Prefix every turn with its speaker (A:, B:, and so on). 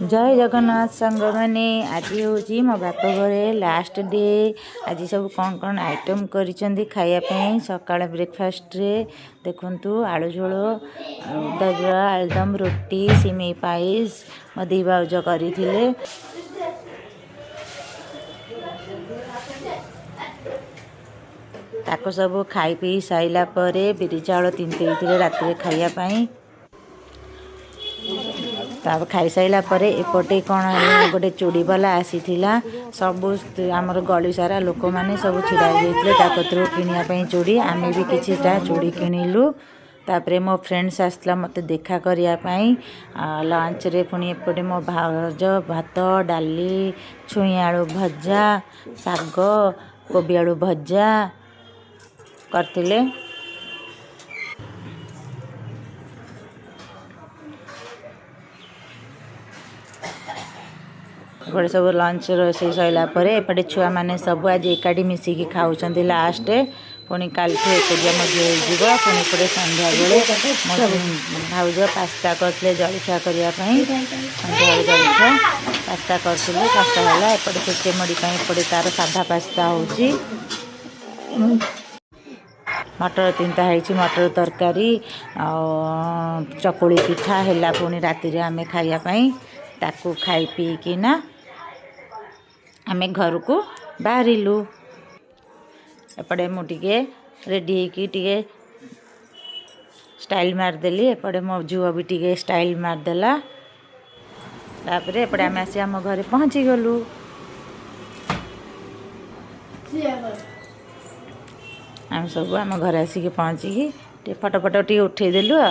A: जय जगन्नाथ संग मैंने आज हूँ मो बाप घरे लास्ट डे। आज सब कौन कौन आइटम करिसेंती खायापी सकाळ ब्रेकफास्ट रे देखंतु आलू झोल दही आलुदम रोटी सिमेई पाइस मो दी भाउज करथिले। ताको सब खाई पी साइला परे बिरी चाउल तिंतैथिले राति खाइया पाई। ताप खाई साइला परे एपटे कौन गोटे चूड़ी वाला आसी सब आमर गली सारा लोक मैंने सब छिड़ा होते किनिया चूड़ी आम भी किछिटा चूड़ी किणिलु। तापरे मो फ्रेंड्स आसला मते देखा करने लंच रे पुणी एपटे मो भाउज भात डाली छुई आलू भजा साग कोबी आलू भजा करथिले। गोटे सब लंच रोसे सैला एपटे छुआ मैंने सब आज एकाठी मिसिकी खाऊँ लास्ट पुणी काल एकोजिया मध्य हो पुणी एपटे संध्या बेले भाउज पास्ता करते जलखिया करने संध्या जलखिया पास्ता करते पास्ता है एपटे से मुड़ी एपटे तार साधा पास्ता होची मटर तीनटा है मटर तरकारी चकुली पिठा है पुणी राति आमे खाइयापाई ताकू खाई पीकिना आमे घर को बाहरिलु। एपटे मुझे रेडी होके स्टाइल मारदेली एपटे मो झुआ भी टे स्टाइल मारदेला। तापर एपटे आम आसी आम घर पहुँची गलु। आम सब आम घर आसिक पहुँचिकी फटो फटो टे उठेदेलु।